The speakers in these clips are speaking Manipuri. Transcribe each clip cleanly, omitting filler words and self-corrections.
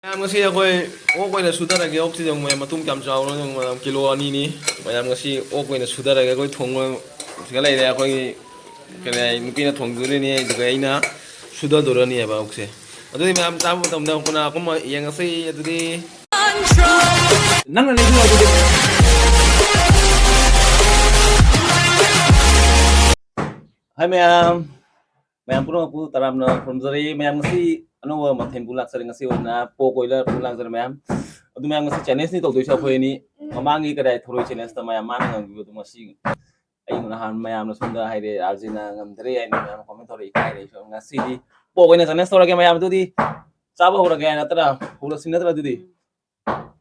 ꯃꯌꯥꯝ ꯉꯁꯤ ꯑꯩꯈꯣꯏ ꯑꯣꯛ ꯑꯣꯏꯅ ꯁꯨꯊꯔꯒꯦ ꯑꯣꯛꯁꯤꯗ ꯃꯇꯨꯡ ꯀꯌꯥꯝ ꯆꯥꯎꯔꯣ ꯀꯤꯂꯣ ꯑꯅꯤꯅꯤ ꯃꯌꯥꯝ ꯉꯁꯤ ꯑꯣꯛ ꯑꯣꯏꯅ ꯁꯨꯊꯔꯒꯦ ꯑꯩꯈꯣꯏ ꯊꯣꯡꯉꯒ ꯂꯩꯔꯦ ꯑꯩꯈꯣꯏꯒꯤ ꯀꯔꯤ ꯍꯥꯏ ꯅꯨꯄꯤꯅ ꯊꯣꯡꯗꯣꯔꯤꯅꯤ ꯑꯗꯨꯒ ꯑꯩꯅ ꯁꯨꯊꯗꯣꯔꯅꯤꯕ ꯑꯣꯛꯁꯦ ꯑꯗꯨꯗꯤ ꯃꯌꯥꯝ ꯆꯥꯕ ꯃꯇꯝꯗ ꯀꯅꯥꯒꯨꯝꯕ ꯌꯦꯡꯉꯁꯤ ꯑꯗꯨꯗꯤ ꯅꯪꯅ ꯂꯩꯕꯤꯔꯣ ꯑꯗꯨꯗꯤ ꯍꯥꯏ ꯃꯌꯥꯝ ꯃꯌꯥꯝ ꯄꯨꯝꯅꯃꯛꯄꯨ ꯇꯔꯥꯝꯅ ꯈꯨꯔꯨꯝꯖꯔꯤ ꯃꯌꯥꯝ ꯉꯁꯤ ꯑꯅꯧꯕ ꯃꯊꯦꯜꯕꯨ ꯂꯥꯛꯆꯔꯤ ꯉꯁꯤ ꯑꯣꯏꯅ ꯄꯣꯛ ꯑꯣꯏꯅ ꯂꯥꯛꯆꯔꯤ ꯃꯌꯥꯝ ꯑꯗꯨ ꯃꯌꯥꯝ ꯉꯁꯤ ꯆꯦꯂꯦꯟꯖꯅꯤ ꯇꯧꯗꯣꯏꯁꯦ ꯑꯩꯈꯣꯏ ꯑꯅꯤ ꯃꯃꯥꯡꯒꯤ ꯀꯗꯥꯏ ꯊꯧꯔꯣꯏ ꯆꯦꯂꯦꯟꯖꯇ ꯃꯌꯥꯝ ꯃꯥꯅ ꯉꯝꯈꯤꯕꯗꯣ ꯉꯁꯤ ꯑꯩꯅ ꯅꯍꯥꯟ ꯃꯌꯥꯝꯅ ꯁꯣꯝꯗ ꯍꯥꯏꯔꯦ ꯑꯥꯔꯖꯤꯅ ꯉꯝꯗ꯭ꯔꯦ ꯍꯥꯏꯅ ꯃꯌꯥꯝ ꯀꯣꯃꯦꯟ ꯇꯧꯔꯛꯏ ꯀꯥꯏꯔꯦ ꯉꯁꯤꯗꯤ ꯄꯣꯛ ꯑꯣꯏꯅ ꯆꯦꯂꯦꯟꯖ ꯇꯧꯔꯒꯦ ꯃꯌꯥꯝ ꯑꯗꯨꯗꯤ ꯆꯥꯕ ꯍꯧꯔꯒꯦ ꯅꯠꯇ꯭ꯔꯥ ꯍꯧꯔꯁꯤ ꯅꯠꯇ꯭ꯔꯥ ꯑꯗꯨꯗꯤ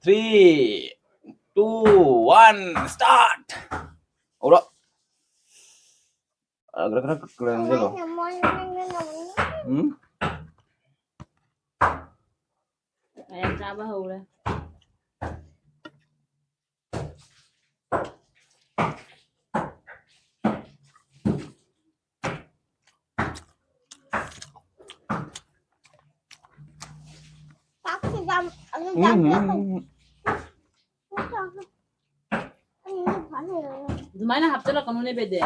3 2 1 ꯁ꯭ꯇꯥꯔꯠ ꯍꯧꯔꯣ Mày ra bà hù đây. Máy nó hấp cho là con nó về đẻ.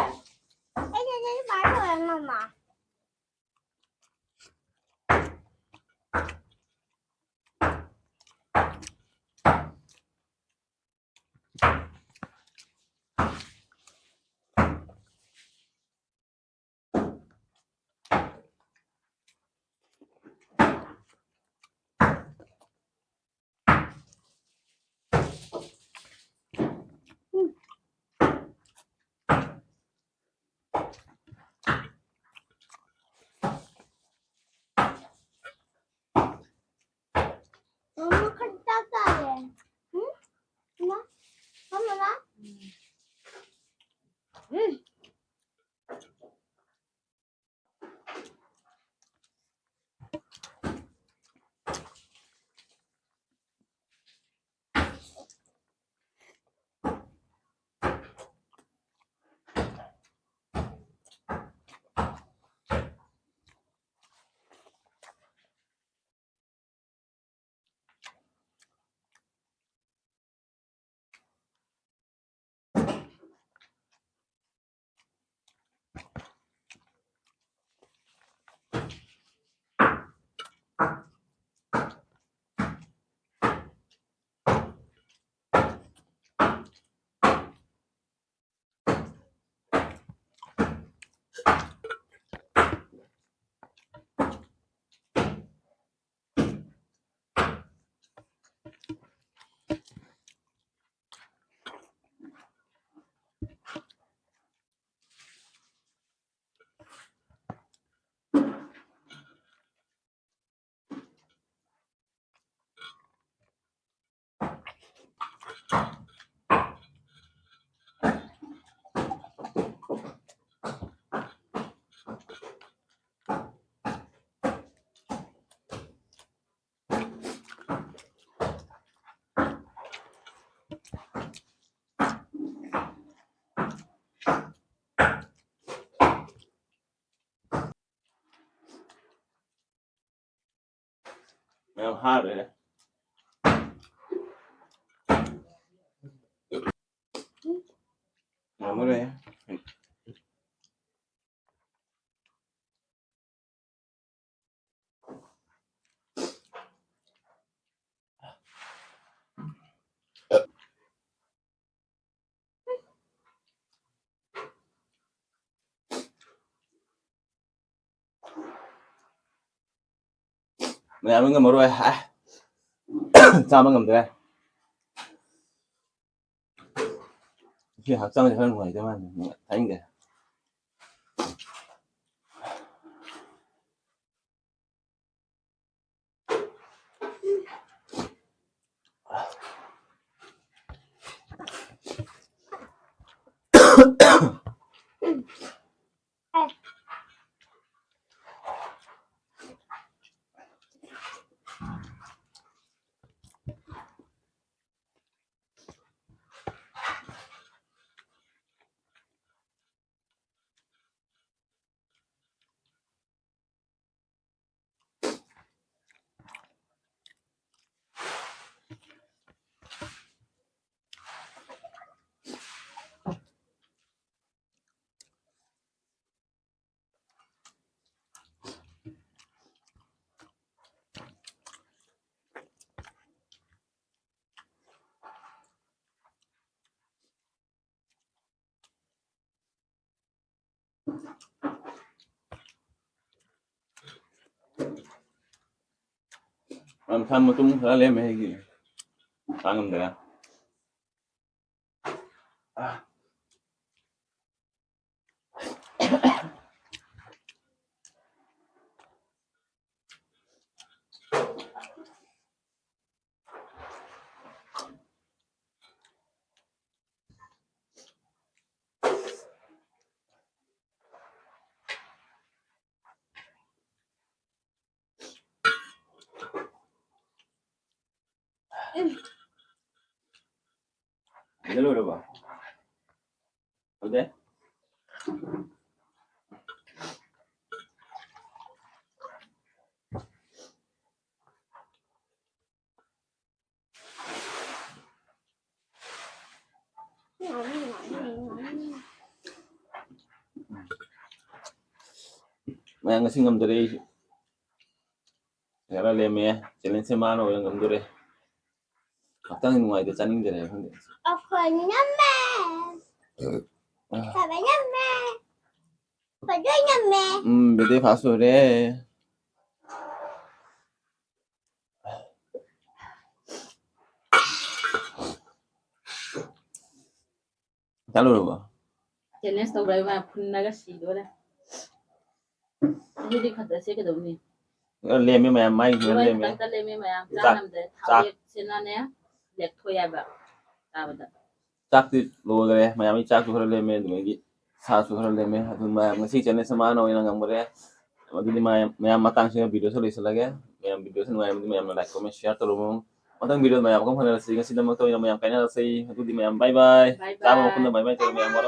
mèo hai rồi này mèo mới đây mèo mới ngầm rồi hả sao mà ngầm thế khi học xong thì hơn người cho mình thấy kìa Thăm mà tung khá lên mày hay gì ăn không được à cái lôi đâu vào ok mày ăn cái sinh ngâm từ đây Era le me challenge se mano yang ngam dure atang in ngoài từ chăn dure không được Ako nyame. Sabi nyame. Pwede nyame. bede fast food re chalo rồi ba challenge tꯧbai ma phunnaga sidora hidi khata se ke dawni le me mày mai le le me ta le me ma chanam de thawe senane lek thoya ba tabada chắc thì lo cái mày ami chắc rồi le me du gi sa su rồi le me adu mày ngasi challenge se mano yang ngam re madu mày matang sih video so lisa lagi mày video sen mày like comment share to lo matang video mày không phải là sih ngasi dama to yang mày cái này là sih adu di mày bye bye bye chào mừng bye bye bye to mày